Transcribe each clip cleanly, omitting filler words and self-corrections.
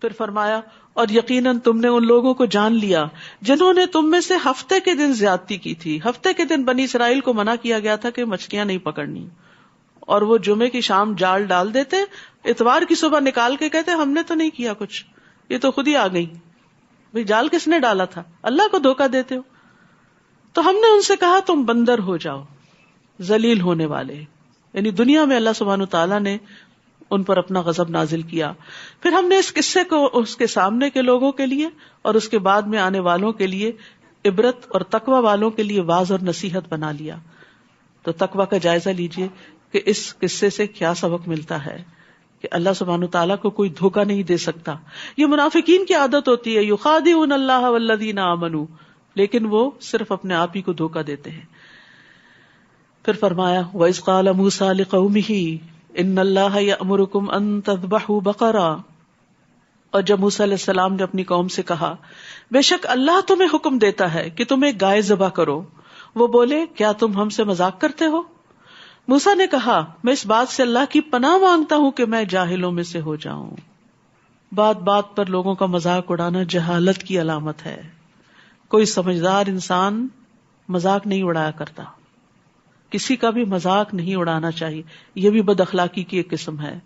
پھر فرمایا اور یقیناً تم نے ان لوگوں کو جان لیا جنہوں نے تم میں سے ہفتے کے دن زیادتی کی تھی. ہفتے کے دن بنی اسرائیل کو منع کیا گیا تھا کہ مچھلیاں نہیں پکڑنی، اور وہ جمعے کی شام جال ڈال دیتے، اتوار کی صبح نکال کے کہتے ہم نے تو نہیں کیا کچھ، یہ تو خود ہی آ گئی. بھئی جال کس نے ڈالا تھا؟ اللہ کو دھوکہ دیتے ہو. تو ہم نے ان سے کہا تم بندر ہو جاؤ، ذلیل ہونے والے. یعنی دنیا میں اللہ سبحانہ تعالیٰ نے ان پر اپنا غضب نازل کیا. پھر ہم نے اس قصے کو اس کے سامنے کے لوگوں کے لیے اور اس کے بعد میں آنے والوں کے لیے عبرت اور تقوی والوں کے لیے واعظ اور نصیحت بنا لیا. تو تقوی کا جائزہ لیجئے کہ اس قصے سے کیا سبق ملتا ہے کہ اللہ سبحانہ تعالیٰ کو کوئی دھوکہ نہیں دے سکتا. یہ منافقین کی عادت ہوتی ہے، یخادعون اللہ والذین آمنوا، لیکن وہ صرف اپنے آپ ہی کو دھوکہ دیتے ہیں. پھر فرمایا وَإِذْ قَالَ مُوسَىٰ لِقَوْمِهِ ان اللہ یأمرکم ان تذبحوا بقرہ، اور جب موسیٰ علیہ السلام نے اپنی قوم سے کہا بے شک اللہ تمہیں حکم دیتا ہے کہ تم ایک گائے ذبح کرو، وہ بولے کیا تم ہم سے مذاق کرتے ہو؟ موسیٰ نے کہا میں اس بات سے اللہ کی پناہ مانگتا ہوں کہ میں جاہلوں میں سے ہو جاؤں. بات بات پر لوگوں کا مذاق اڑانا جہالت کی علامت ہے. کوئی سمجھدار انسان مذاق نہیں اڑایا کرتا، کسی کا بھی مذاق نہیں اڑانا چاہیے. یہ بھی بد اخلاقی کی ایک قسم ہے.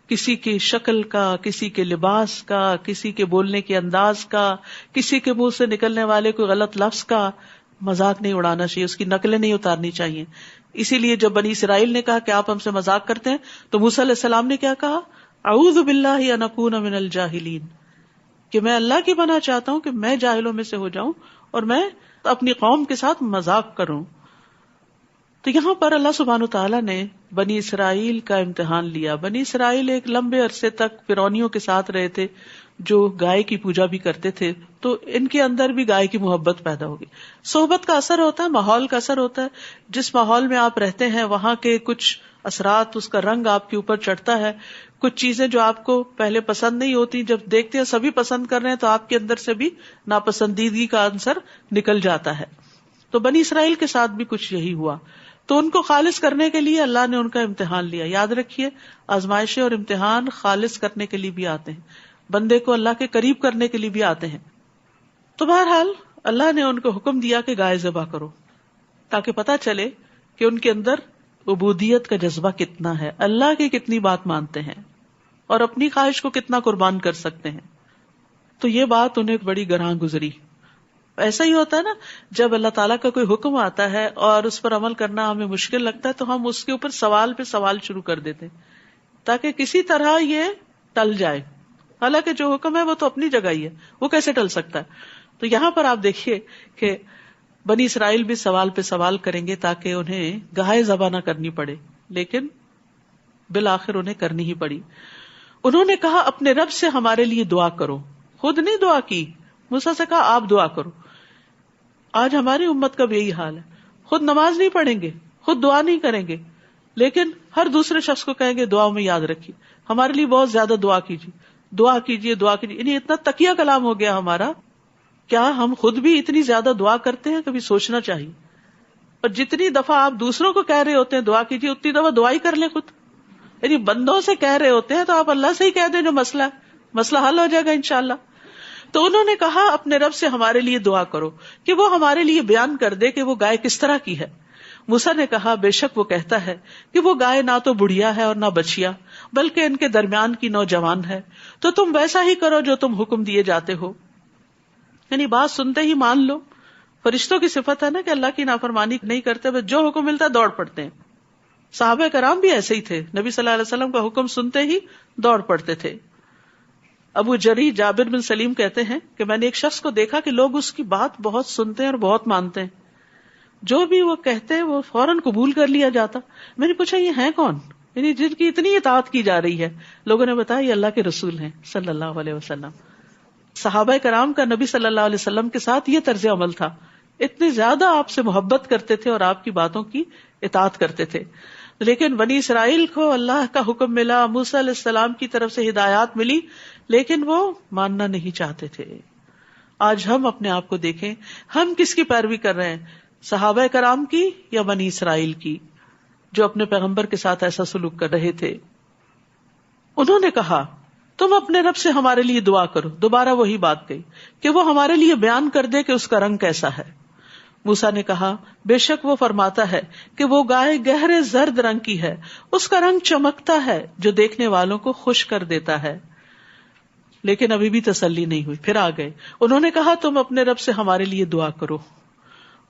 کسی کی شکل کا، کسی کے لباس کا، کسی کے بولنے کے انداز کا، کسی کے منہ سے نکلنے والے کوئی غلط لفظ کا مذاق نہیں اڑانا چاہیے، اس کی نقلیں نہیں اتارنی چاہیے. اسی لیے جب بنی اسرائیل نے کہا کہ آپ ہم سے مذاق کرتے ہیں تو موسیٰ علیہ السلام نے کیا کہا؟ اعوذ باللہ ان اکون من الجاہلین، کہ میں اللہ کی پناہ چاہتا ہوں کہ میں جاہلوں میں سے ہو جاؤں اور میں اپنی قوم کے ساتھ مذاق کروں. تو یہاں پر اللہ سبحانہ تعالیٰ نے بنی اسرائیل کا امتحان لیا. بنی اسرائیل ایک لمبے عرصے تک فرعونیوں کے ساتھ رہے تھے جو گائے کی پوجا بھی کرتے تھے، تو ان کے اندر بھی گائے کی محبت پیدا ہوگی. صحبت کا اثر ہوتا ہے، ماحول کا اثر ہوتا ہے. جس ماحول میں آپ رہتے ہیں وہاں کے کچھ اثرات، اس کا رنگ آپ کے اوپر چڑھتا ہے. کچھ چیزیں جو آپ کو پہلے پسند نہیں ہوتی، جب دیکھتے ہیں سبھی پسند کر رہے ہیں تو آپ کے اندر سے بھی ناپسندیدگی کا عنصر نکل جاتا ہے. تو بنی اسرائیل کے ساتھ بھی کچھ یہی ہوا. تو ان کو خالص کرنے کے لیے اللہ نے ان کا امتحان لیا. یاد رکھیے آزمائشیں اور امتحان خالص کرنے کے لیے بھی آتے ہیں، بندے کو اللہ کے قریب کرنے کے لیے بھی آتے ہیں. تو بہرحال اللہ نے ان کو حکم دیا کہ گائے ذبح کرو، تاکہ پتہ چلے کہ ان کے اندر عبودیت کا جذبہ کتنا ہے، اللہ کی کتنی بات مانتے ہیں اور اپنی خواہش کو کتنا قربان کر سکتے ہیں. تو یہ بات انہیں بڑی گراں گزری. ایسا ہی ہوتا ہے نا، جب اللہ تعالیٰ کا کوئی حکم آتا ہے اور اس پر عمل کرنا ہمیں مشکل لگتا ہے تو ہم اس کے اوپر سوال پہ سوال شروع کر دیتے ہیں تاکہ کسی طرح یہ ٹل جائے. حالانکہ جو حکم ہے وہ تو اپنی جگہ ہی ہے، وہ کیسے ٹل سکتا ہے؟ تو یہاں پر آپ دیکھیے کہ بنی اسرائیل بھی سوال پہ سوال کریں گے تاکہ انہیں گائے ذبح نہ کرنی پڑے، لیکن بالآخر انہیں کرنی ہی پڑی. انہوں نے کہا اپنے رب سے ہمارے لیے دعا کرو. خود نہیں دعا کی، موسیٰ سے کہا آپ دعا کرو. آج ہماری امت کا بھی یہی حال ہے، خود نماز نہیں پڑھیں گے، خود دعا نہیں کریں گے، لیکن ہر دوسرے شخص کو کہیں گے دعا میں یاد رکھیے، ہمارے لیے بہت زیادہ دعا کیجیے، دعا کیجیے، دعا کیجیے. یعنی اتنا تقیہ کلام ہو گیا ہمارا. کیا ہم خود بھی اتنی زیادہ دعا کرتے ہیں؟ کبھی سوچنا چاہیے. اور جتنی دفعہ آپ دوسروں کو کہہ رہے ہوتے ہیں دعا کیجیے، اتنی دفعہ دعا ہی کر لیں خود. یعنی بندوں سے کہہ رہے ہوتے ہیں تو آپ اللہ سے ہی کہہ دیں جو مسئلہ ہے، مسئلہ حل ہو جائے گا انشاءاللہ. تو انہوں نے کہا اپنے رب سے ہمارے لیے دعا کرو کہ وہ ہمارے لیے بیان کر دے کہ وہ گائے کس طرح کی ہے. موسیٰ نے کہا بے شک وہ کہتا ہے کہ وہ گائے نہ تو بڑھیا ہے اور نہ بچیا، بلکہ ان کے درمیان کی نوجوان ہے. تو تم ویسا ہی کرو جو تم حکم دیے جاتے ہو. یعنی بات سنتے ہی مان لو. فرشتوں کی صفت ہے نا کہ اللہ کی نافرمانی نہیں کرتے، بس جو حکم ملتا ہے دوڑ پڑتے ہیں. صحابہ کرام بھی ایسے ہی تھے، نبی صلی اللہ علیہ وسلم کا حکم سنتے ہی دوڑ پڑتے تھے. ابو جری جابر بن سلیم کہتے ہیں کہ میں نے ایک شخص کو دیکھا کہ لوگ اس کی بات بہت سنتے ہیں اور بہت مانتے ہیں، جو بھی وہ کہتے ہیں وہ فوراً قبول کر لیا جاتا. میں نے پوچھا یہ ہیں کون، یعنی جن کی اتنی اطاعت کی جا رہی ہے؟ لوگوں نے بتایا یہ اللہ کے رسول ہیں صلی اللہ علیہ وسلم. صحابہ کرام کا نبی صلی اللہ علیہ وسلم کے ساتھ یہ طرز عمل تھا، اتنے زیادہ آپ سے محبت کرتے تھے اور آپ کی باتوں کی اطاعت کرتے تھے. لیکن بنی اسرائیل کو اللہ کا حکم ملا، موسیٰ علیہ السلام کی طرف سے ہدایات ملی، لیکن وہ ماننا نہیں چاہتے تھے. آج ہم اپنے آپ کو دیکھیں، ہم کس کی پیروی کر رہے ہیں، صحابہ کرام کی یا بنی اسرائیل کی جو اپنے پیغمبر کے ساتھ ایسا سلوک کر رہے تھے؟ انہوں نے کہا تم اپنے رب سے ہمارے لیے دعا کرو. دوبارہ وہی بات گئی کہ وہ ہمارے لیے بیان کر دے کہ اس کا رنگ کیسا ہے. موسیٰ نے کہا بے شک وہ فرماتا ہے کہ وہ گائے گہرے زرد رنگ کی ہے, اس کا رنگ چمکتا ہے جو دیکھنے والوں کو خوش کر دیتا ہے. لیکن ابھی بھی تسلی نہیں ہوئی, پھر آ گئے. انہوں نے کہا تم اپنے رب سے ہمارے لیے دعا کرو,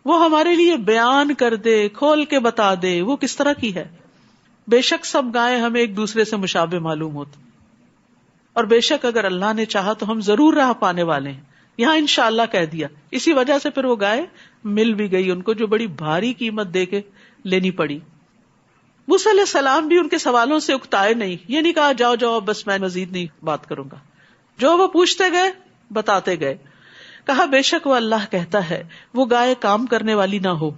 وہ ہمارے لیے بیان کر دے, کھول کے بتا دے وہ کس طرح کی ہے. بے شک سب گائے ہمیں ایک دوسرے سے مشابہ معلوم ہوتی, اور بے شک اگر اللہ نے چاہا تو ہم ضرور راہ پانے والے ہیں. یہاں انشاءاللہ کہہ دیا, اسی وجہ سے پھر وہ گائے مل بھی گئی ان کو, جو بڑی بھاری قیمت دے کے لینی پڑی. موسیٰ علیہ السلام بھی ان کے سوالوں سے اکتائے نہیں, یہ نہیں کہا جاؤ جاؤ بس میں مزید نہیں بات کروں گا. جو وہ پوچھتے گئے بتاتے گئے. کہا بے شک وہ اللہ کہتا ہے وہ گائے کام کرنے والی نہ ہو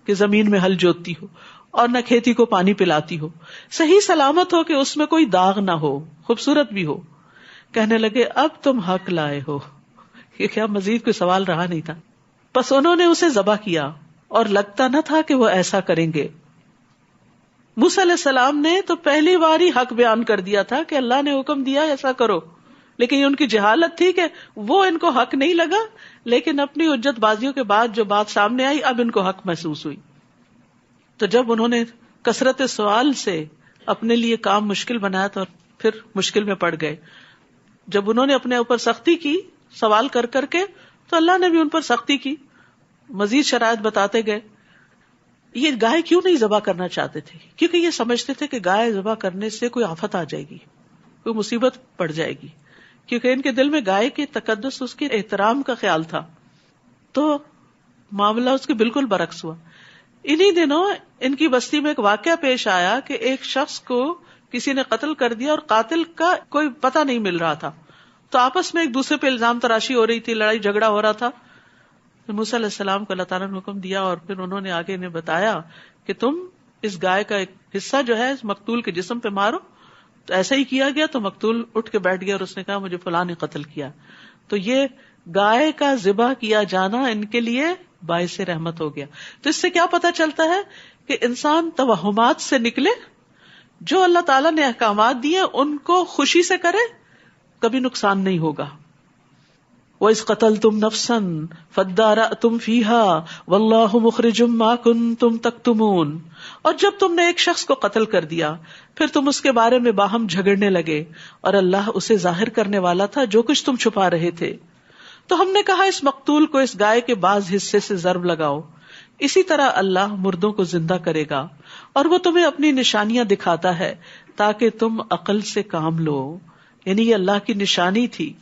کہ زمین میں ہل جوتتی ہو اور نہ کھیتی کو پانی پلاتی ہو, صحیح سلامت ہو کہ اس میں کوئی داغ نہ ہو, خوبصورت بھی ہو. کہنے لگے اب تم حق لائے ہو. یہ کیا مزید کوئی سوال رہا نہیں تھا. بس انہوں نے اسے ذبح کیا اور لگتا نہ تھا کہ وہ ایسا کریں گے. موسیٰ علیہ السلام نے تو پہلی بار ہی حق بیان کر دیا تھا کہ اللہ نے حکم دیا ایسا کرو, لیکن یہ ان کی جہالت تھی کہ وہ ان کو حق نہیں لگا. لیکن اپنی حجت بازیوں کے بعد جو بات سامنے آئی اب ان کو حق محسوس ہوئی. تو جب انہوں نے کثرت سوال سے اپنے لیے کام مشکل بنایا تو پھر مشکل میں پڑ گئے. جب انہوں نے اپنے اوپر سختی کی سوال کر کر کے تو اللہ نے بھی ان پر سختی کی, مزید شرائط بتاتے گئے. یہ گائے کیوں نہیں ذبح کرنا چاہتے تھے؟ کیونکہ یہ سمجھتے تھے کہ گائے ذبح کرنے سے کوئی آفت آ جائے گی, کوئی مصیبت پڑ جائے گی, کیونکہ ان کے دل میں گائے کی تقدس, اس کے احترام کا خیال تھا. تو معاملہ اس کے بالکل برعکس ہوا. انہی دنوں ان کی بستی میں ایک واقعہ پیش آیا کہ ایک شخص کو کسی نے قتل کر دیا اور قاتل کا کوئی پتہ نہیں مل رہا تھا. تو آپس میں ایک دوسرے پہ الزام تراشی ہو رہی تھی, لڑائی جھگڑا ہو رہا تھا. تو موسیٰ علیہ السلام کو اللہ تعالیٰ نے حکم دیا اور پھر انہوں نے آگے انہیں بتایا کہ تم اس گائے کا ایک حصہ جو ہے اس مقتول کے جسم پہ مارو. تو ایسا ہی کیا گیا. تو مقتول اٹھ کے بیٹھ گیا اور اس نے کہا مجھے فلاں نے قتل کیا. تو یہ گائے کا ذبح کیا جانا ان کے لیے باعث رحمت ہو گیا. تو اس سے کیا پتا چلتا ہے کہ انسان توہمات سے نکلے, جو اللہ تعالیٰ نے احکامات دیے ان کو خوشی سے کرے, کبھی نقصان نہیں ہوگا. وَإِذْ قَتَلْتُمْ نَفْسًا فَادَّارَأْتُمْ فِيهَا وَاللَّهُ مُخْرِجٌ مَا كُنْتُمْ تَكْتُمُونَ. اور جب تم نے ایک شخص کو قتل کر دیا پھر تم اس کے بارے میں باہم جھگڑنے لگے اور اللہ اسے ظاہر کرنے والا تھا جو کچھ تم چھپا رہے تھے. تو ہم نے کہا اس مقتول کو اس گائے کے بعض حصے سے ضرب لگاؤ, اسی طرح اللہ مردوں کو زندہ کرے گا اور وہ تمہیں اپنی نشانیاں دکھاتا ہے تاکہ تم عقل سے کام لو. یعنی یہ اللہ کی نشانی تھی.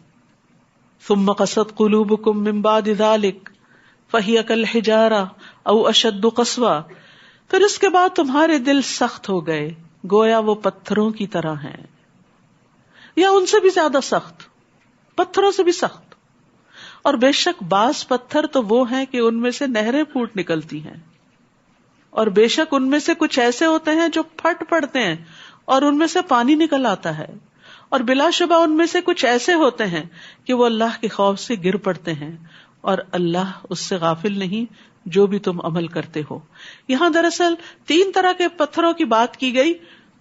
ثم قست قلوبکم من بعد ذلک فہی کالحجارۃ او اشد قسوہ. پھر اس کے بعد تمہارے دل سخت ہو گئے گویا وہ پتھروں کی طرح ہیں, یا ان سے بھی زیادہ سخت, پتھروں سے بھی سخت. اور بے شک بعض پتھر تو وہ ہیں کہ ان میں سے نہریں پھوٹ نکلتی ہیں, اور بے شک ان میں سے کچھ ایسے ہوتے ہیں جو پھٹ پڑتے ہیں اور ان میں سے پانی نکل آتا ہے, اور بلا شبہ ان میں سے کچھ ایسے ہوتے ہیں کہ وہ اللہ کے خوف سے گر پڑتے ہیں اور اللہ اس سے غافل نہیں جو بھی تم عمل کرتے ہو. یہاں دراصل 3 طرح کے پتھروں کی بات کی گئی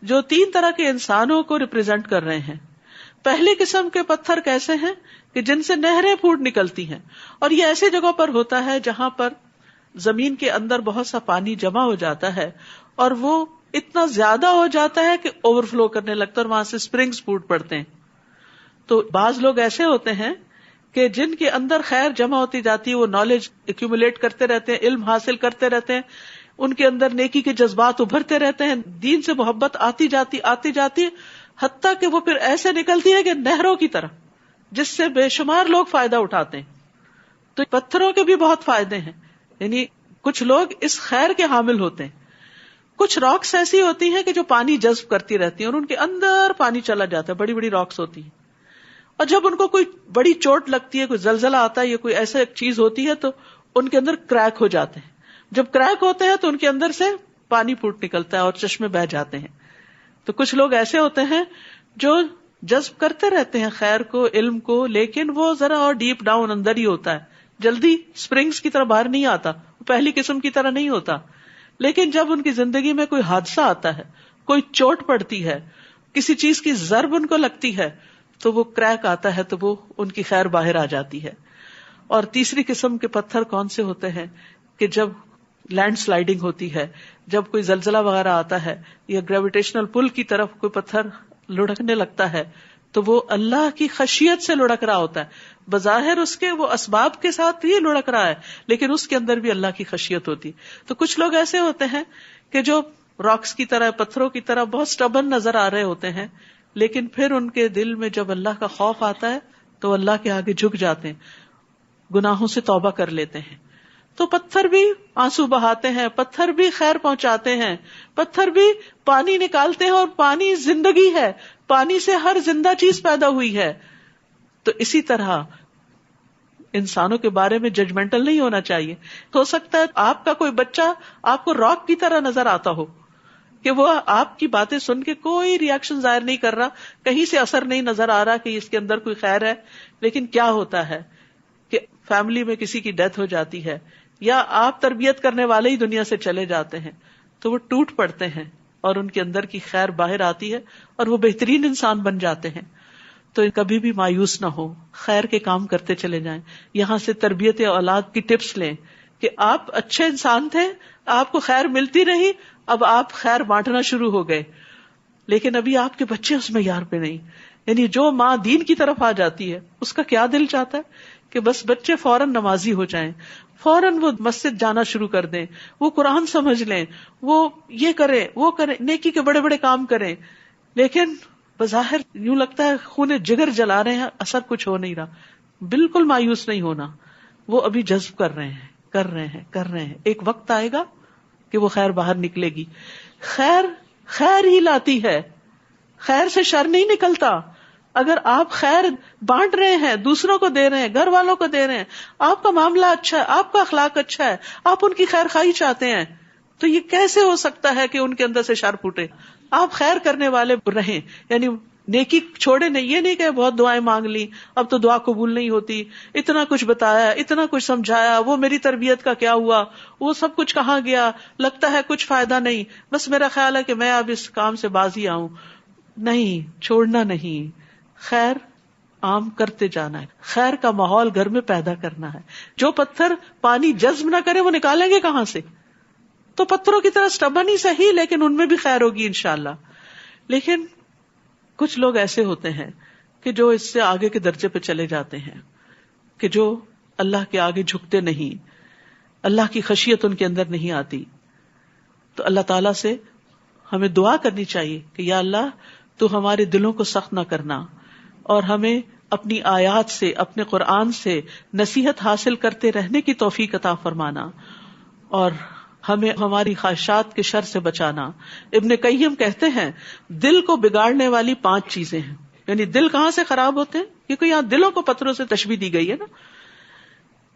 جو 3 طرح کے انسانوں کو ریپرزینٹ کر رہے ہیں. پہلی قسم کے پتھر کیسے ہیں کہ جن سے نہریں پھوٹ نکلتی ہیں, اور یہ ایسی جگہوں پر ہوتا ہے جہاں پر زمین کے اندر بہت سا پانی جمع ہو جاتا ہے اور وہ اتنا زیادہ ہو جاتا ہے کہ اوور فلو کرنے لگتا ہے اور وہاں سے اسپرنگز پھوٹ پڑتے ہیں. تو بعض لوگ ایسے ہوتے ہیں کہ جن کے اندر خیر جمع ہوتی جاتی ہے, وہ نالج ایکیومولیٹ کرتے رہتے ہیں, علم حاصل کرتے رہتے ہیں, ان کے اندر نیکی کے جذبات ابھرتے رہتے ہیں, دین سے محبت آتی جاتی حتیٰ کہ وہ پھر ایسے نکلتی ہے کہ نہروں کی طرح, جس سے بے شمار لوگ فائدہ اٹھاتے ہیں. تو پتھروں کے بھی بہت فائدے ہیں, یعنی کچھ لوگ اس خیر کے حامل ہوتے ہیں. کچھ راکس ایسی ہوتی ہیں کہ جو پانی جذب کرتی رہتی ہیں اور ان کے اندر پانی چلا جاتا ہے, بڑی بڑی راکس ہوتی ہیں, اور جب ان کو کوئی بڑی چوٹ لگتی ہے, کوئی زلزلہ آتا ہے یا کوئی ایسا چیز ہوتی ہے تو ان کے اندر کریک ہو جاتے ہیں. جب کریک ہوتے ہیں تو ان کے اندر سے پانی پھوٹ نکلتا ہے اور چشمے بہہ جاتے ہیں. تو کچھ لوگ ایسے ہوتے ہیں جو جذب کرتے رہتے ہیں خیر کو, علم کو, لیکن وہ ذرا اور ڈیپ ڈاؤن اندر ہی ہوتا ہے, جلدی سپرنگز کی طرح باہر نہیں آتا, پہلی قسم کی طرح نہیں ہوتا. لیکن جب ان کی زندگی میں کوئی حادثہ آتا ہے, کوئی چوٹ پڑتی ہے, کسی چیز کی ضرب ان کو لگتی ہے, تو وہ کریک آتا ہے تو وہ ان کی خیر باہر آ جاتی ہے. اور تیسری قسم کے پتھر کون سے ہوتے ہیں کہ جب لینڈ سلائڈنگ ہوتی ہے, جب کوئی زلزلہ وغیرہ آتا ہے یا گریویٹیشنل پل کی طرف کوئی پتھر لڑکنے لگتا ہے تو وہ اللہ کی خشیت سے لڑک رہا ہوتا ہے. بظاہر اس کے وہ اسباب کے ساتھ ہی لڑک رہا ہے لیکن اس کے اندر بھی اللہ کی خشیت ہوتی. تو کچھ لوگ ایسے ہوتے ہیں کہ جو راکس کی طرح, پتھروں کی طرح بہت سٹبن نظر آ رہے ہوتے ہیں, لیکن پھر ان کے دل میں جب اللہ کا خوف آتا ہے تو اللہ کے آگے جھک جاتے ہیں, گناہوں سے توبہ کر لیتے ہیں. تو پتھر بھی آنسو بہاتے ہیں, پتھر بھی خیر پہنچاتے ہیں, پتھر بھی پانی نکالتے ہیں, اور پانی زندگی ہے, پانی سے ہر زندہ چیز پیدا ہوئی ہے. تو اسی طرح انسانوں کے بارے میں ججمنٹل نہیں ہونا چاہیے. ہو سکتا ہے آپ کا کوئی بچہ آپ کو راک کی طرح نظر آتا ہو کہ وہ آپ کی باتیں سن کے کوئی ریاکشن ظاہر نہیں کر رہا, کہیں سے اثر نہیں نظر آ رہا کہ اس کے اندر کوئی خیر ہے. لیکن کیا ہوتا ہے کہ فیملی میں کسی کی ڈیتھ ہو جاتی ہے یا آپ تربیت کرنے والے ہی دنیا سے چلے جاتے ہیں تو وہ ٹوٹ پڑتے ہیں اور ان کے اندر کی خیر باہر آتی ہے اور وہ بہترین انسان بن جاتے ہیں. تو کبھی بھی مایوس نہ ہو, خیر کے کام کرتے چلے جائیں. یہاں سے تربیت اولاد کی ٹپس لیں کہ آپ اچھے انسان تھے, آپ کو خیر ملتی رہی, اب آپ خیر بانٹنا شروع ہو گئے, لیکن ابھی آپ کے بچے اس معیار پہ نہیں. یعنی جو ماں دین کی طرف آ جاتی ہے اس کا کیا دل چاہتا ہے کہ بس بچے فوراً نمازی ہو جائیں, فوراً وہ مسجد جانا شروع کر دیں, وہ قرآن سمجھ لیں, وہ یہ کریں وہ کریں, نیکی کے بڑے بڑے کام کریں. لیکن بظاہر یوں لگتا ہے خون جگر جلا رہے ہیں, اثر کچھ ہو نہیں رہا. بالکل مایوس نہیں ہونا, وہ ابھی جذب کر رہے ہیں. ایک وقت آئے گا کہ وہ خیر باہر نکلے گی. خیر ہی لاتی ہے, خیر سے شر نہیں نکلتا. اگر آپ خیر بانٹ رہے ہیں, دوسروں کو دے رہے ہیں, گھر والوں کو دے رہے ہیں, آپ کا معاملہ اچھا ہے, آپ کا اخلاق اچھا ہے, آپ ان کی خیر خواہی چاہتے ہیں, تو یہ کیسے ہو سکتا ہے کہ ان کے اندر سے شر پھوٹے؟ آپ خیر کرنے والے رہیں, یعنی نیکی چھوڑے نہیں. یہ نہیں کہ بہت دعائیں مانگ لی, اب تو دعا قبول نہیں ہوتی, اتنا کچھ بتایا, اتنا کچھ سمجھایا, وہ میری تربیت کا کیا ہوا, وہ سب کچھ کہاں گیا, لگتا ہے کچھ فائدہ نہیں, بس میرا خیال ہے کہ میں اب اس کام سے باز ہی آؤں. نہیں, چھوڑنا نہیں, خیر عام کرتے جانا ہے, خیر کا ماحول گھر میں پیدا کرنا ہے. جو پتھر پانی جذب نہ کرے وہ نکالیں گے کہاں سے؟ تو پتھروں کی طرح سٹبن ہی صحیح, لیکن ان میں بھی خیر ہوگی انشاءاللہ. لیکن کچھ لوگ ایسے ہوتے ہیں کہ جو اس سے آگے کے درجے پہ چلے جاتے ہیں کہ جو اللہ کے آگے جھکتے نہیں, اللہ کی خشیت ان کے اندر نہیں آتی. تو اللہ تعالیٰ سے ہمیں دعا کرنی چاہیے کہ یا اللہ تو ہمارے دلوں کو سخت نہ کرنا, اور ہمیں اپنی آیات سے, اپنے قرآن سے نصیحت حاصل کرتے رہنے کی توفیق عطا فرمانا, اور ہمیں ہماری خواہشات کے شر سے بچانا. ابن قیم کہتے ہیں دل کو بگاڑنے والی 5 چیزیں ہیں. یعنی دل کہاں سے خراب ہوتے ہیں, کیونکہ یہاں دلوں کو پتھروں سے تشبیہ دی گئی ہے نا.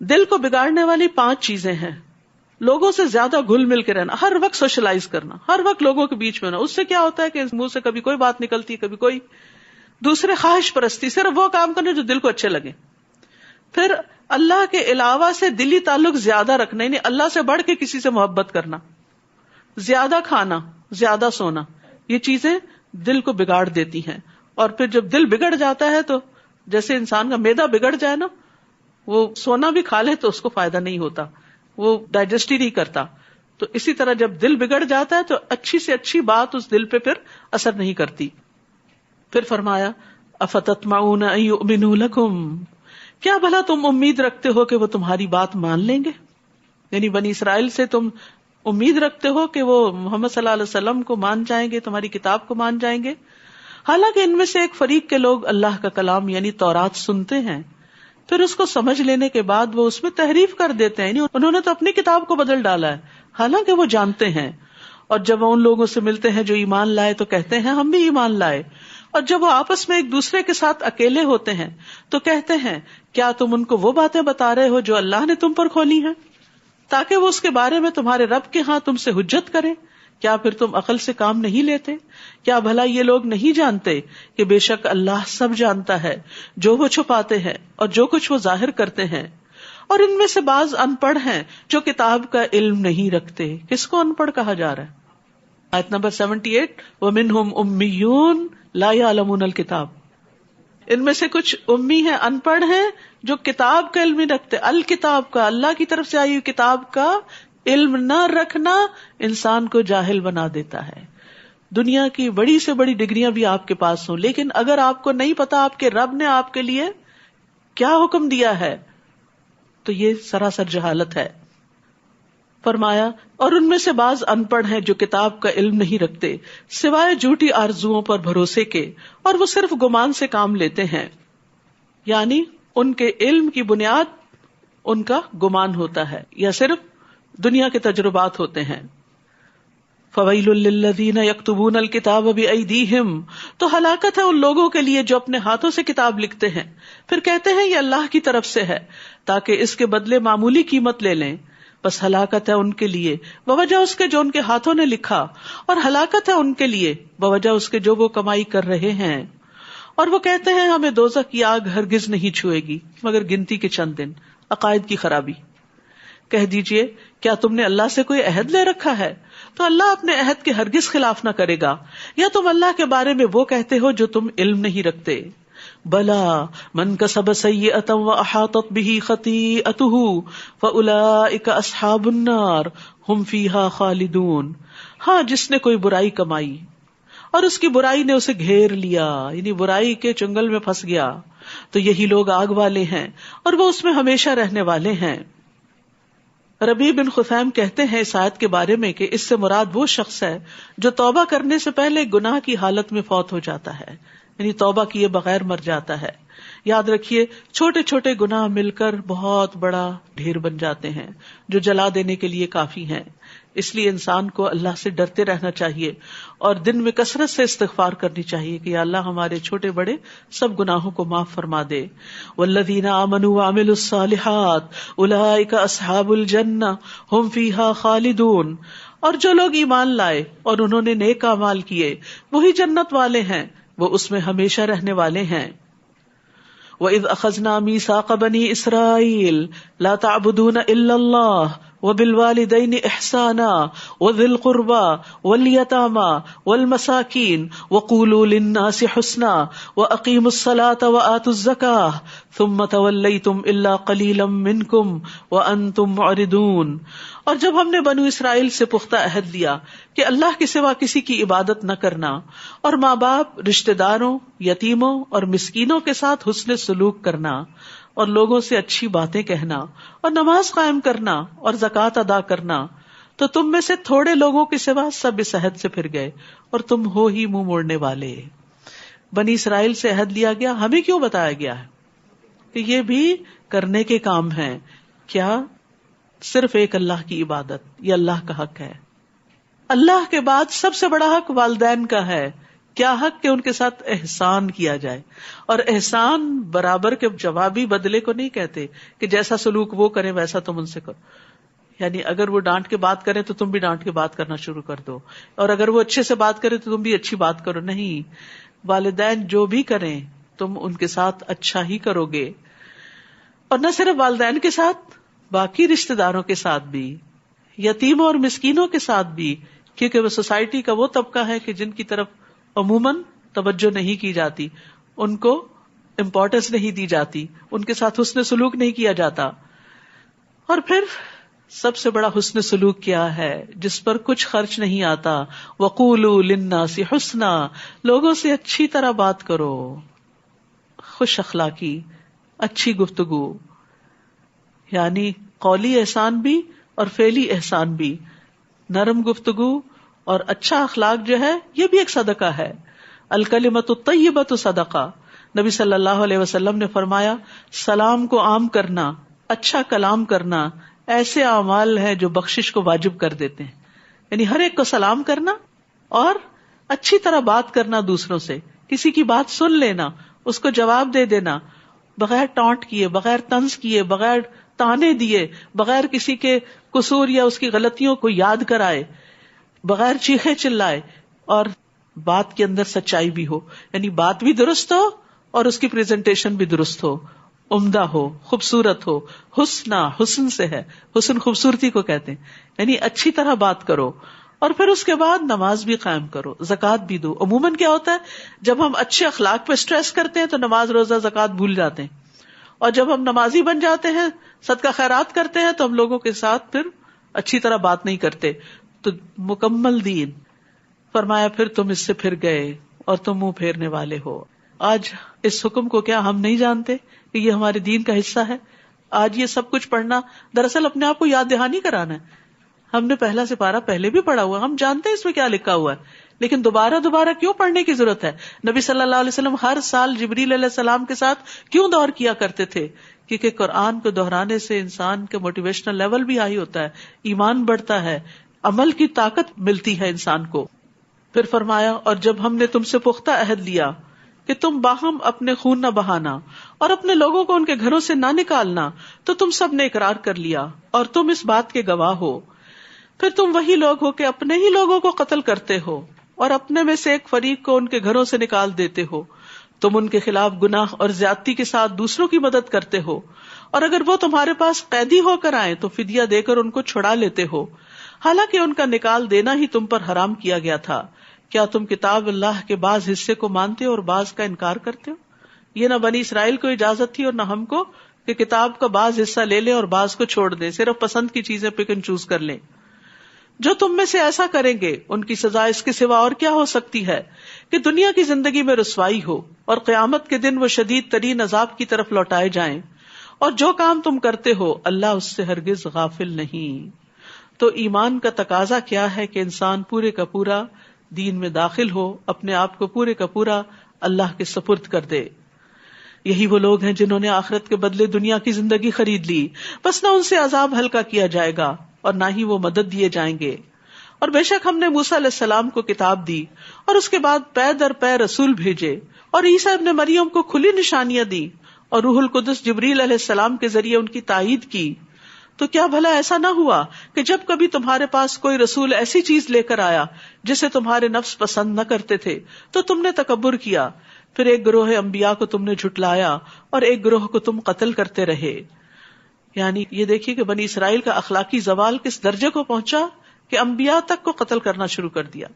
دل کو بگاڑنے والی 5 چیزیں ہیں. لوگوں سے زیادہ گھل مل کے رہنا, ہر وقت سوشلائز کرنا, ہر وقت لوگوں کے بیچ میں ہونا. اس سے کیا ہوتا ہے کہ منہ سے کبھی کوئی بات نکلتی, کبھی کوئی. دوسرے خواہش پرستی, صرف وہ کام کرنا جو دل کو اچھے لگے. پھر اللہ کے علاوہ سے دلی تعلق زیادہ رکھنا, یعنی اللہ سے بڑھ کے کسی سے محبت کرنا, زیادہ کھانا, زیادہ سونا, یہ چیزیں دل کو بگاڑ دیتی ہیں. اور پھر جب دل بگڑ جاتا ہے تو جیسے انسان کا معدہ بگڑ جائے نا, وہ سونا بھی کھا لے تو اس کو فائدہ نہیں ہوتا, وہ ڈائجسٹ ہی نہیں کرتا. تو اسی طرح جب دل بگڑ جاتا ہے تو اچھی سے اچھی بات اس دل پہ پھر اثر نہیں کرتی. پھر فرمایا افتطمعون ان یؤمنوا لکم, کیا بھلا تم امید رکھتے ہو کہ وہ تمہاری بات مان لیں گے؟ یعنی بنی اسرائیل سے تم امید رکھتے ہو کہ وہ محمد صلی اللہ علیہ وسلم کو مان جائیں گے, تمہاری کتاب کو مان جائیں گے. حالانکہ ان میں سے ایک فریق کے لوگ اللہ کا کلام یعنی تورات سنتے ہیں, پھر اس کو سمجھ لینے کے بعد وہ اس میں تحریف کر دیتے ہیں. یعنی انہوں نے تو اپنی کتاب کو بدل ڈالا ہے, حالانکہ وہ جانتے ہیں. اور جب وہ ان لوگوں سے ملتے ہیں جو ایمان لائے تو کہتے ہیں ہم بھی ایمان لائے. اور جب وہ آپس میں ایک دوسرے کے ساتھ اکیلے ہوتے ہیں تو کہتے ہیں کیا تم ان کو وہ باتیں بتا رہے ہو جو اللہ نے تم پر کھولی ہیں, تاکہ وہ اس کے بارے میں تمہارے رب کے ہاں تم سے حجت کریں؟ کیا پھر تم عقل سے کام نہیں لیتے؟ کیا بھلا یہ لوگ نہیں جانتے کہ بے شک اللہ سب جانتا ہے, جو وہ چھپاتے ہیں اور جو کچھ وہ ظاہر کرتے ہیں. اور ان میں سے بعض ان پڑھ ہیں جو کتاب کا علم نہیں رکھتے. کس کو ان پڑھ کہا جا رہا ہے؟ آیت نمبر 78, وَمِنْهُمْ أُمِّيُّونَ لَا يَعْلَمُونَ الْكِتَابَ. ان میں سے کچھ امی ہیں، ان پڑھ ہیں، جو کتاب کا علم نہیں رکھتے. الکتاب کا، اللہ کی طرف سے آئی ہوئی کتاب کا علم نہ رکھنا انسان کو جاہل بنا دیتا ہے. دنیا کی بڑی سے بڑی ڈگریاں بھی آپ کے پاس ہوں، لیکن اگر آپ کو نہیں پتا آپ کے رب نے آپ کے لیے کیا حکم دیا ہے تو یہ سراسر جہالت ہے. فرمایا اور ان میں سے بعض ان پڑھ ہیں جو کتاب کا علم نہیں رکھتے سوائے جھوٹی آرزوؤں پر بھروسے کے، اور وہ صرف گمان سے کام لیتے ہیں، یعنی ان کے علم کی بنیاد ان کا گمان ہوتا ہے یا صرف دنیا کے تجربات ہوتے ہیں. فویل للذین یکتبون الکتاب بایدیہم، تو ہلاکت ہے ان لوگوں کے لیے جو اپنے ہاتھوں سے کتاب لکھتے ہیں پھر کہتے ہیں یہ اللہ کی طرف سے ہے تاکہ اس کے بدلے معمولی قیمت لے لیں. بس ہلاکت ہے ان کے لیے بوجہ اس کے جو ان کے ہاتھوں نے لکھا، اور ہلاکت ہے ان کے لیے بوجہ اس کے جو وہ کمائی کر رہے ہیں. اور وہ کہتے ہیں ہمیں دوزخ کی آگ ہرگز نہیں چھوئے گی مگر گنتی کے چند دن. عقائد کی خرابی. کہہ دیجئے کیا تم نے اللہ سے کوئی عہد لے رکھا ہے تو اللہ اپنے عہد کے ہرگز خلاف نہ کرے گا، یا تم اللہ کے بارے میں وہ کہتے ہو جو تم علم نہیں رکھتے. بلا من کسب سیئۃ واحاطت به خطیئتہ فاولئک اصحاب النار هم فیہا خالدون. ہاں جس نے کوئی برائی کمائی اور اس کی برائی نے اسے گھیر لیا، یعنی برائی کے چنگل میں پھنس گیا، تو یہی لوگ آگ والے ہیں اور وہ اس میں ہمیشہ رہنے والے ہیں. ربیع بن خثیم کہتے ہیں اس آیت کے بارے میں کہ اس سے مراد وہ شخص ہے جو توبہ کرنے سے پہلے گناہ کی حالت میں فوت ہو جاتا ہے، یعنی توبہ کیے بغیر مر جاتا ہے. یاد رکھیے چھوٹے چھوٹے گناہ مل کر بہت بڑا ڈھیر بن جاتے ہیں جو جلا دینے کے لیے کافی ہیں. اس لیے انسان کو اللہ سے ڈرتے رہنا چاہیے اور دن میں کثرت سے استغفار کرنی چاہیے کہ یا اللہ ہمارے چھوٹے بڑے سب گناہوں کو معاف فرما دے. والذین آمنوا وعملوا الصالحات اولئک اصحاب الجنہ ھم فیہا خالدون. اور جو لوگ ایمان لائے اور انہوں نے نیک اعمال کیے وہی جنت والے ہیں، وہ اس میں ہمیشہ رہنے والے ہیں. وَإِذْ أَخَذْنَا مِيثَاقَ بَنِي إِسْرَائِيلَ لَا تَعْبُدُونَ إِلَّا اللَّهَ وَبِالْوَالِدَيْنِ إِحْسَانًا وَذِي الْقُرْبَى وَالْيَتَامَى وَالْمَسَاكِينِ وَقُولُوا لِلنَّاسِ حُسْنًا وَأَقِيمُوا الصَّلَاةَ وَآتُوا الزَّكَاةَ ثُمَّ تَوَلَّيْتُمْ إِلَّا قَلِيلًا مِّنكُمْ وَأَنتُمْ مُعْرِضُونَ. اور جب ہم نے بنو اسرائیل سے پختہ عہد لیا کہ اللہ کے سوا کسی کی عبادت نہ کرنا، اور ماں باپ، رشتہ داروں، یتیموں اور مسکینوں کے ساتھ حسن سلوک کرنا، اور لوگوں سے اچھی باتیں کہنا، اور نماز قائم کرنا اور زکوٰۃ ادا کرنا، تو تم میں سے تھوڑے لوگوں کے سوا سب اس عہد سے پھر گئے اور تم ہو ہی منہ موڑنے والے. بنی اسرائیل سے عہد لیا گیا، ہمیں کیوں بتایا گیا ہے کہ یہ بھی کرنے کے کام ہیں؟ کیا؟ صرف ایک اللہ کی عبادت، یہ اللہ کا حق ہے. اللہ کے بعد سب سے بڑا حق والدین کا ہے. کیا حق؟ کہ ان کے ساتھ احسان کیا جائے. اور احسان برابر کے جوابی بدلے کو نہیں کہتے کہ جیسا سلوک وہ کریں ویسا تم ان سے کرو. یعنی اگر وہ ڈانٹ کے بات کریں تو تم بھی ڈانٹ کے بات کرنا شروع کر دو، اور اگر وہ اچھے سے بات کرے تو تم بھی اچھی بات کرو. نہیں، والدین جو بھی کریں تم ان کے ساتھ اچھا ہی کرو گے. اور نہ صرف والدین کے ساتھ، باقی رشتہ داروں کے ساتھ بھی، یتیموں اور مسکینوں کے ساتھ بھی، کیونکہ وہ سوسائٹی کا وہ طبقہ ہے کہ جن کی طرف عموماً توجہ نہیں کی جاتی، ان کو امپورٹنس نہیں دی جاتی، ان کے ساتھ حسن سلوک نہیں کیا جاتا. اور پھر سب سے بڑا حسن سلوک کیا ہے جس پر کچھ خرچ نہیں آتا؟ وَقُولُوا لِلنَّاسِ حُسْنًا، لوگوں سے اچھی طرح بات کرو، خوش اخلاقی، اچھی گفتگو، یعنی قولی احسان بھی اور فعلی احسان بھی. نرم گفتگو اور اچھا اخلاق جو ہے یہ بھی ایک صدقہ ہے. الکلمۃ الطیبۃ صدقہ. نبی صلی اللہ علیہ وسلم نے فرمایا سلام کو عام کرنا، اچھا کلام کرنا ایسے اعمال ہیں جو بخشش کو واجب کر دیتے ہیں. یعنی ہر ایک کو سلام کرنا اور اچھی طرح بات کرنا دوسروں سے، کسی کی بات سن لینا، اس کو جواب دے دینا، بغیر ٹانٹ کیے، بغیر طنز کیے، بغیر تانے دیے، بغیر کسی کے قصور یا اس کی غلطیوں کو یاد کرائے، بغیر چیخے چلائے، اور بات کے اندر سچائی بھی ہو. یعنی بات بھی درست ہو اور اس کی پریزنٹیشن بھی درست ہو، عمدہ ہو، خوبصورت ہو. حسن سے ہے، حسن خوبصورتی کو کہتے ہیں. یعنی اچھی طرح بات کرو اور پھر اس کے بعد نماز بھی قائم کرو، زکوٰۃ بھی دو. عموماً کیا ہوتا ہے جب ہم اچھے اخلاق پہ اسٹریس کرتے ہیں تو نماز روزہ زکوٰۃ بھول جاتے ہیں، اور جب ہم نمازی بن جاتے ہیں صدقہ خیرات کرتے ہیں تو ہم لوگوں کے ساتھ پھر اچھی طرح بات نہیں کرتے. تو مکمل دین. فرمایا پھر تم اس سے پھر گئے اور تم منہ پھیرنے والے ہو. آج اس حکم کو کیا ہم نہیں جانتے کہ یہ ہمارے دین کا حصہ ہے؟ آج یہ سب کچھ پڑھنا دراصل اپنے آپ کو یاد دہانی کرانا ہے. ہم نے پہلا سپارہ پہلے بھی پڑھا ہوا، ہم جانتے ہیں اس میں کیا لکھا ہوا ہے، لیکن دوبارہ کیوں پڑھنے کی ضرورت ہے؟ نبی صلی اللہ علیہ وسلم ہر سال جبریل علیہ السلام کے ساتھ کیوں دور کیا کرتے تھے؟ کیونکہ قرآن کو دہرانے سے انسان کے موٹیویشنل لیول بھی ہائی ہوتا ہے، ایمان بڑھتا ہے، عمل کی طاقت ملتی ہے انسان کو. پھر فرمایا اور جب ہم نے تم سے پختہ عہد لیا کہ تم باہم اپنے خون نہ بہانا اور اپنے لوگوں کو ان کے گھروں سے نہ نکالنا، تو تم سب نے اقرار کر لیا اور تم اس بات کے گواہ ہو. پھر تم وہی لوگ ہو کہ اپنے ہی لوگوں کو قتل کرتے ہو اور اپنے میں سے ایک فریق کو ان کے گھروں سے نکال دیتے ہو. تم ان کے خلاف گناہ اور زیادتی کے ساتھ دوسروں کی مدد کرتے ہو، اور اگر وہ تمہارے پاس قیدی ہو کر آئیں تو فدیہ دے کر ان کو چھڑا لیتے ہو، حالانکہ ان کا نکال دینا ہی تم پر حرام کیا گیا تھا. کیا تم کتاب اللہ کے بعض حصے کو مانتے ہو اور بعض کا انکار کرتے ہو؟ یہ نہ بنی اسرائیل کو اجازت تھی اور نہ ہم کو کہ کتاب کا بعض حصہ لے لیں اور بعض کو چھوڑ دیں، صرف پسند کی چیزیں پک اینڈ چوز کر لیں. جو تم میں سے ایسا کریں گے ان کی سزا اس کے سوا اور کیا ہو سکتی ہے کہ دنیا کی زندگی میں رسوائی ہو اور قیامت کے دن وہ شدید ترین عذاب کی طرف لوٹائے جائیں. اور جو کام تم کرتے ہو اللہ اس سے ہرگز غافل نہیں. تو ایمان کا تقاضا کیا ہے کہ انسان پورے کا پورا دین میں داخل ہو، اپنے آپ کو پورے کا پورا اللہ کے سپرد کر دے. یہی وہ لوگ ہیں جنہوں نے آخرت کے بدلے دنیا کی زندگی خرید لی، بس نہ ان سے عذاب ہلکا کیا جائے گا اور نہ ہی وہ مدد دیے جائیں گے. اور بے شک ہم نے موسیٰ علیہ السلام کو کتاب دی اور اس کے بعد پے در پے رسول بھیجے، اور عیسیٰ ابن مریم کو کھلی نشانیاں دی، اور روح القدس جبریل علیہ السلام کے ذریعے ان کی تائید کی. تو کیا بھلا ایسا نہ ہوا کہ جب کبھی تمہارے پاس کوئی رسول ایسی چیز لے کر آیا جسے تمہارے نفس پسند نہ کرتے تھے تو تم نے تکبر کیا، پھر ایک گروہ انبیاء کو تم نے جھٹلایا اور ایک گروہ کو تم قتل کرتے رہے. یعنی یہ دیکھیے کہ بنی اسرائیل کا اخلاقی زوال کس درجے کو پہنچا کہ انبیاء تک کو قتل کرنا شروع کر دیا.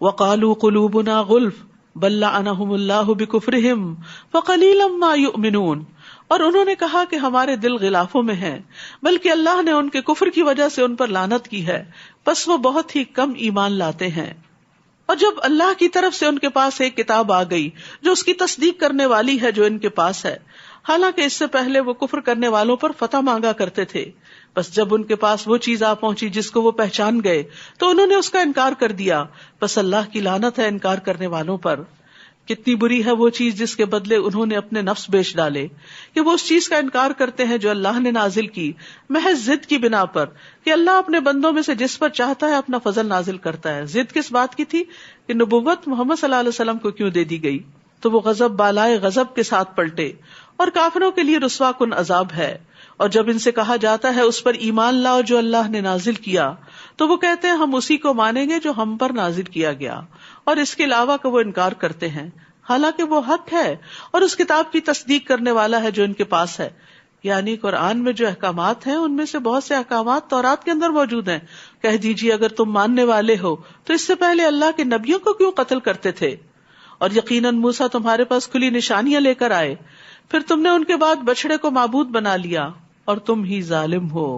وَقَالُوا قُلُوبُنَا غُلْفٌ بَل لَّعَنَهُمُ اللَّهُ بِكُفْرِهِمْ فَقَلِيلًا مَّا يُؤْمِنُونَ. اور انہوں نے کہا کہ ہمارے دل غلافوں میں ہیں، بلکہ اللہ نے ان کے کفر کی وجہ سے ان پر لعنت کی ہے، بس وہ بہت ہی کم ایمان لاتے ہیں. اور جب اللہ کی طرف سے ان کے پاس ایک کتاب آ گئی جو اس کی تصدیق کرنے والی ہے جو ان کے پاس ہے، حالانکہ اس سے پہلے وہ کفر کرنے والوں پر فتح مانگا کرتے تھے، بس جب ان کے پاس وہ چیز آ پہنچی جس کو وہ پہچان گئے تو انہوں نے اس کا انکار کر دیا، بس اللہ کی لعنت ہے انکار کرنے والوں پر. کتنی بری ہے وہ چیز جس کے بدلے انہوں نے اپنے نفس بیچ ڈالے، کہ وہ اس چیز کا انکار کرتے ہیں جو اللہ نے نازل کی محض ضد کی بنا پر، کہ اللہ اپنے بندوں میں سے جس پر چاہتا ہے اپنا فضل نازل کرتا ہے. ضد کس بات کی تھی؟ کہ نبوت محمد صلی اللہ علیہ وسلم کو کیوں دے دی گئی. تو وہ غضب بالائے غضب کے ساتھ پلٹے، اور کافروں کے لیے رسوا کن عذاب ہے. اور جب ان سے کہا جاتا ہے اس پر ایمان لاؤ جو اللہ نے نازل کیا، تو وہ کہتے ہیں ہم اسی کو مانیں گے جو ہم پر نازل کیا گیا، اور اس کے علاوہ کا وہ انکار کرتے ہیں، حالانکہ وہ حق ہے اور اس کتاب کی تصدیق کرنے والا ہے جو ان کے پاس ہے. یعنی قرآن میں جو احکامات ہیں ان میں سے بہت سے احکامات تورات کے اندر موجود ہیں. کہہ دیجیے اگر تم ماننے والے ہو تو اس سے پہلے اللہ کے نبیوں کو کیوں قتل کرتے تھے؟ اور یقیناً موسیٰ تمہارے پاس کھلی نشانیاں لے کر آئے، پھر تم نے ان کے بعد بچڑے کو معبود بنا لیا اور تم ہی ظالم ہو.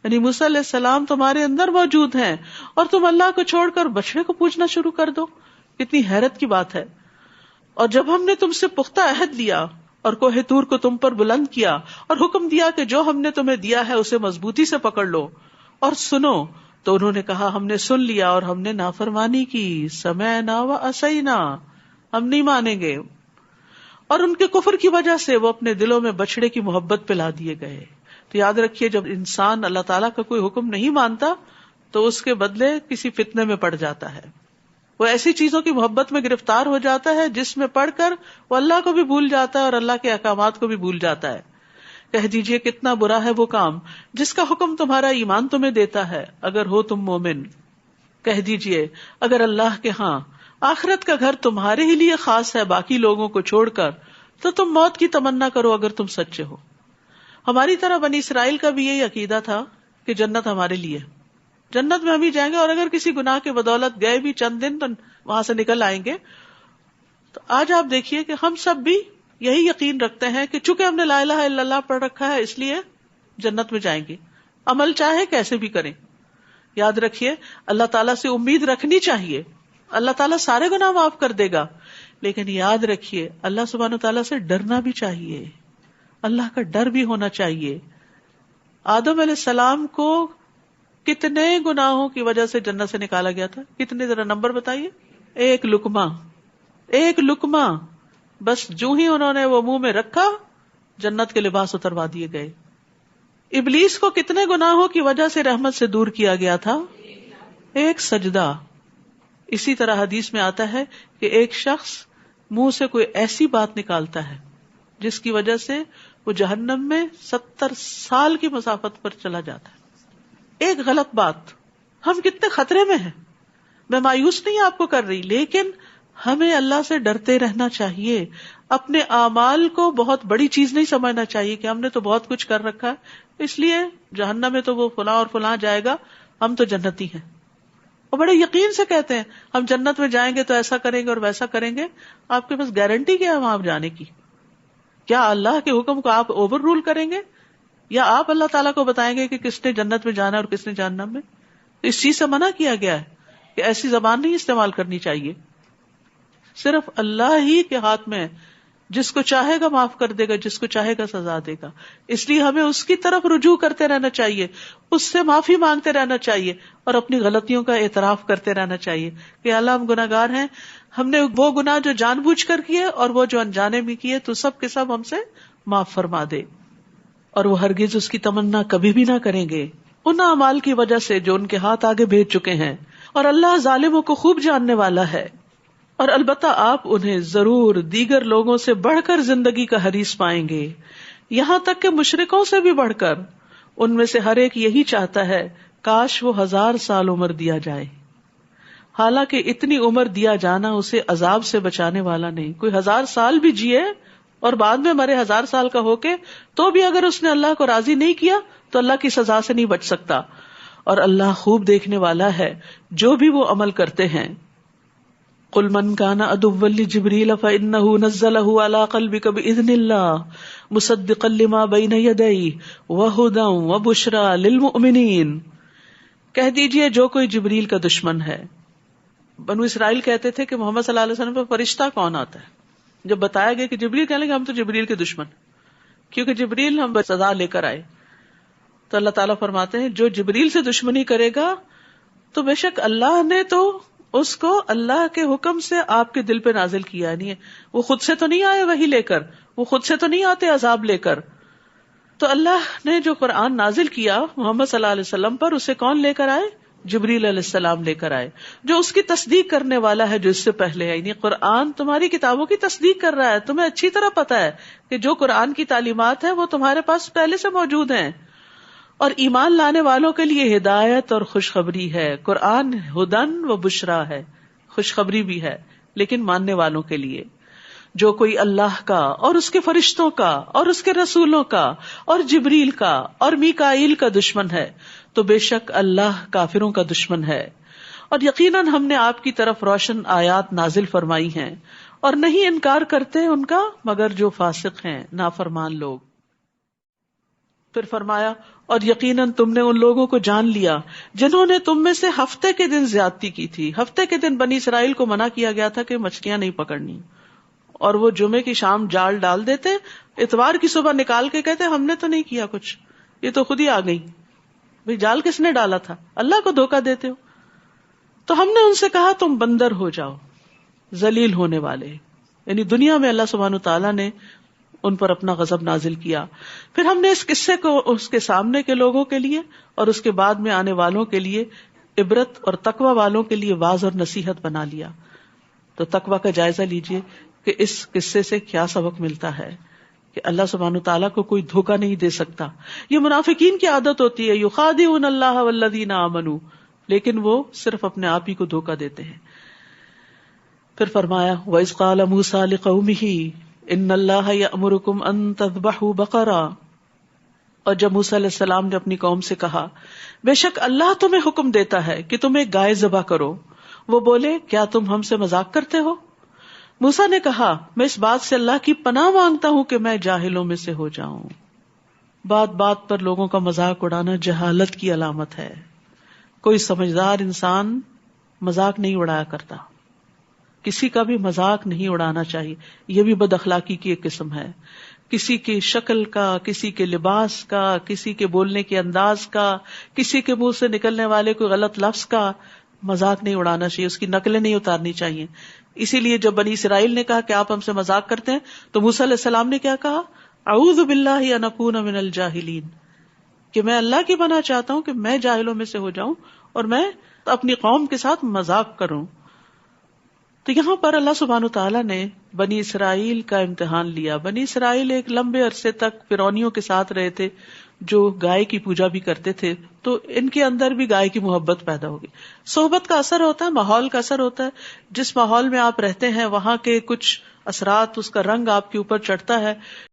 یعنی موسیٰ علیہ السلام تمہارے اندر موجود ہیں اور تم اللہ کو چھوڑ کر بچڑے کو پوجنا شروع کر دو. کتنی حیرت کی بات ہے. اور جب ہم نے تم سے پختہ عہد لیا اور کوہ طور کو تم پر بلند کیا اور حکم دیا کہ جو ہم نے تمہیں دیا ہے اسے مضبوطی سے پکڑ لو اور سنو، تو انہوں نے کہا ہم نے سن لیا اور ہم نے نافرمانی کی، سمعنا و عصینا، ہم نہیں مانیں گے. اور ان کے کفر کی وجہ سے وہ اپنے دلوں میں بچڑے کی محبت پلا دیے گئے. تو یاد رکھیے جب انسان اللہ تعالیٰ کا کوئی حکم نہیں مانتا تو اس کے بدلے کسی فتنے میں پڑ جاتا ہے، وہ ایسی چیزوں کی محبت میں گرفتار ہو جاتا ہے جس میں پڑھ کر وہ اللہ کو بھی بھول جاتا ہے اور اللہ کے احکامات کو بھی بھول جاتا ہے. کہہ دیجئے کتنا برا ہے وہ کام جس کا حکم تمہارا ایمان تمہیں دیتا ہے اگر ہو تم مومن. کہہ دیجئے اگر اللہ کے ہاں آخرت کا گھر تمہارے ہی لیے خاص ہے باقی لوگوں کو چھوڑ کر، تو تم موت کی تمنا کرو اگر تم سچے ہو. ہماری طرح بنی اسرائیل کا بھی یہی عقیدہ تھا کہ جنت ہمارے لیے، جنت میں ہم ہی جائیں گے، اور اگر کسی گناہ کے بدولت گئے بھی چند دن تو وہاں سے نکل آئیں گے. تو آج آپ دیکھیے کہ ہم سب بھی یہی یقین رکھتے ہیں کہ چونکہ ہم نے لا الہ الا اللہ پڑھ رکھا ہے اس لیے جنت میں جائیں گے، عمل چاہے کیسے بھی کریں. یاد رکھیے اللہ تعالیٰ سے امید رکھنی چاہیے، اللہ تعالیٰ سارے گناہ معاف کر دے گا، لیکن یاد رکھیے اللہ سبحانہ تعالیٰ سے ڈرنا بھی چاہیے، اللہ کا ڈر بھی ہونا چاہیے. آدم علیہ السلام کو کتنے گناہوں کی وجہ سے جنت سے نکالا گیا تھا؟ کتنے، ذرا نمبر بتائیے. ایک لقمہ بس جو ہی انہوں نے وہ منہ میں رکھا جنت کے لباس اتروا دیے گئے. ابلیس کو کتنے گناہوں کی وجہ سے رحمت سے دور کیا گیا تھا؟ ایک سجدہ. اسی طرح حدیث میں آتا ہے کہ ایک شخص منہ سے کوئی ایسی بات نکالتا ہے جس کی وجہ سے وہ جہنم میں 70 سال کی مسافت پر چلا جاتا ہے. ایک غلط بات. ہم کتنے خطرے میں ہیں. میں مایوس نہیں آپ کو کر رہی، لیکن ہمیں اللہ سے ڈرتے رہنا چاہیے. اپنے اعمال کو بہت بڑی چیز نہیں سمجھنا چاہیے کہ ہم نے تو بہت کچھ کر رکھا ہے اس لیے جہنم میں تو وہ فلاں اور فلاں جائے گا، ہم تو جنتی ہیں. اور بڑے یقین سے کہتے ہیں ہم جنت میں جائیں گے تو ایسا کریں گے اور ویسا کریں گے. آپ کے پاس گارنٹی کیا ہے وہاں جانے کی؟ کیا اللہ کے حکم کو آپ اوور رول کریں گے، یا آپ اللہ تعالیٰ کو بتائیں گے کہ کس نے جنت میں جانا ہے اور کس نے جہنم میں؟ اس چیز سے منع کیا گیا ہے کہ ایسی زبان نہیں استعمال کرنی چاہیے. صرف اللہ ہی کے ہاتھ میں، جس کو چاہے گا معاف کر دے گا، جس کو چاہے گا سزا دے گا. اس لیے ہمیں اس کی طرف رجوع کرتے رہنا چاہیے، اس سے معافی مانگتے رہنا چاہیے، اور اپنی غلطیوں کا اعتراف کرتے رہنا چاہیے کہ اللہ ہم گناہ گار ہیں، ہم نے وہ گناہ جو جان بوجھ کر کیے اور وہ جو انجانے میں کیے تو سب کے سب ہم سے معاف فرما دے. اور وہ ہرگز اس کی تمنا کبھی بھی نہ کریں گے ان اعمال کی وجہ سے جو ان کے ہاتھ آگے بھیج چکے ہیں، اور اللہ ظالموں کو خوب جاننے والا ہے. اور البتہ آپ انہیں ضرور دیگر لوگوں سے بڑھ کر زندگی کا حریص پائیں گے، یہاں تک کہ مشرکوں سے بھی بڑھ کر. ان میں سے ہر ایک یہی چاہتا ہے کاش وہ 1000 سال عمر دیا جائے، حالانکہ اتنی عمر دیا جانا اسے عذاب سے بچانے والا نہیں. کوئی 1000 سال بھی جیے اور بعد میں مرے 1000 سال کا ہو کے، تو بھی اگر اس نے اللہ کو راضی نہیں کیا تو اللہ کی سزا سے نہیں بچ سکتا. اور اللہ خوب دیکھنے والا ہے جو بھی وہ عمل کرتے ہیں. قل من كان عدوا لجبريل فإنه نزله على قلبك بإذن الله مصدقا لما بين يديه وهدى وبشرى للمؤمنين. کہہ دیجئے جو کوئی جبریل کا دشمن ہے. بنو اسرائیل کہتے تھے کہ محمد صلی اللہ علیہ وسلم پہ فرشتہ کون آتا ہے؟ جب بتایا گیا کہ جبریل، کہنے لگے ہم تو جبریل کے دشمن، کیونکہ جبریل ہم سزا لے کر آئے. تو اللہ تعالیٰ فرماتے ہیں جو جبریل سے دشمنی کرے گا تو بے شک اللہ نے تو اس کو اللہ کے حکم سے آپ کے دل پہ نازل کیا. نہیں ہے وہ خود سے تو نہیں آئے وہی لے کر، وہ خود سے تو نہیں آتے عذاب لے کر. تو اللہ نے جو قرآن نازل کیا محمد صلی اللہ علیہ وسلم پر، اسے کون لے کر آئے؟ جبریل علیہ السلام لے کر آئے، جو اس کی تصدیق کرنے والا ہے جو اس سے پہلے ہے. یعنی قرآن تمہاری کتابوں کی تصدیق کر رہا ہے. تمہیں اچھی طرح پتا ہے کہ جو قرآن کی تعلیمات ہیں وہ تمہارے پاس پہلے سے موجود ہیں. اور ایمان لانے والوں کے لیے ہدایت اور خوشخبری ہے. قرآن ہدن و بشرا ہے، خوشخبری بھی ہے، لیکن ماننے والوں کے لیے. جو کوئی اللہ کا اور اس کے فرشتوں کا اور اس کے رسولوں کا اور جبریل کا اور میکائیل کا دشمن ہے تو بے شک اللہ کافروں کا دشمن ہے. اور یقیناً ہم نے آپ کی طرف روشن آیات نازل فرمائی ہیں، اور نہیں انکار کرتے ان کا مگر جو فاسق ہیں، نافرمان لوگ. پھر فرمایا اور یقیناً تم نے ان لوگوں کو جان لیا جنہوں نے تم میں سے ہفتے کے دن زیادتی کی تھی. ہفتے کے دن بنی اسرائیل کو منع کیا گیا تھا کہ مچھلیاں نہیں پکڑنی، اور وہ جمعے کی شام جال ڈال دیتے، اتوار کی صبح نکال کے کہتے ہم نے تو نہیں کیا کچھ، یہ تو خود ہی آ گئی. بھئی جال کس نے ڈالا تھا؟ اللہ کو دھوکہ دیتے ہو. تو ہم نے ان سے کہا تم بندر ہو جاؤ، ذلیل ہونے والے. یعنی دنیا میں اللہ سبحانہ تعالیٰ نے ان پر اپنا غضب نازل کیا. پھر ہم نے اس قصے کو اس کے سامنے کے لوگوں کے لیے اور اس کے بعد میں آنے والوں کے لیے عبرت اور تقوی والوں کے لیے واعظ اور نصیحت بنا لیا. تو تقوی کا جائزہ لیجئے کہ اس قصے سے کیا سبق ملتا ہے کہ اللہ سبحانہ تعالیٰ کو کوئی دھوکہ نہیں دے سکتا. یہ منافقین کی عادت ہوتی ہے، یخادعون اللہ والذین آمنوا، لیکن وہ صرف اپنے آپ ہی کو دھوکہ دیتے ہیں. پھر فرمایا وَإِذْ قَالَ مُوسَىٰ لِقَوْمِهِ ان اللہ یأمرکم ان تذبحوا بقرہ. اور جب موسیٰ علیہ السلام نے اپنی قوم سے کہا بے شک اللہ تمہیں حکم دیتا ہے کہ تم ایک گائے ذبح کرو، وہ بولے کیا تم ہم سے مذاق کرتے ہو؟ موسیٰ نے کہا میں اس بات سے اللہ کی پناہ مانگتا ہوں کہ میں جاہلوں میں سے ہو جاؤں۔ بات بات پر لوگوں کا مذاق اڑانا جہالت کی علامت ہے۔ کوئی سمجھدار انسان مذاق نہیں اڑایا کرتا، کسی کا بھی مذاق نہیں اڑانا چاہیے، یہ بھی بد اخلاقی کی ایک قسم ہے۔ کسی کی شکل کا، کسی کے لباس کا، کسی کے بولنے کے انداز کا، کسی کے منہ سے نکلنے والے کوئی غلط لفظ کا مذاق نہیں اڑانا چاہیے، اس کی نقلیں نہیں اتارنی چاہیے۔ اسی لیے جب بنی اسرائیل نے کہا کہ آپ ہم سے مذاق کرتے ہیں تو موسیٰ علیہ السلام نے کیا کہا؟ اعوذ باللہ ان اکون من الجاہلین، کہ میں اللہ کی پناہ چاہتا ہوں کہ میں جاہلوں میں سے ہو جاؤں اور میں اپنی قوم کے ساتھ مذاق کروں۔ تو یہاں پر اللہ سبحانہ وتعالیٰ نے بنی اسرائیل کا امتحان لیا۔ بنی اسرائیل ایک لمبے عرصے تک فرعونیوں کے ساتھ رہے تھے جو گائے کی پوجا بھی کرتے تھے، تو ان کے اندر بھی گائے کی محبت پیدا ہوگی۔ صحبت کا اثر ہوتا ہے، ماحول کا اثر ہوتا ہے، جس ماحول میں آپ رہتے ہیں وہاں کے کچھ اثرات، اس کا رنگ آپ کے اوپر چڑھتا ہے۔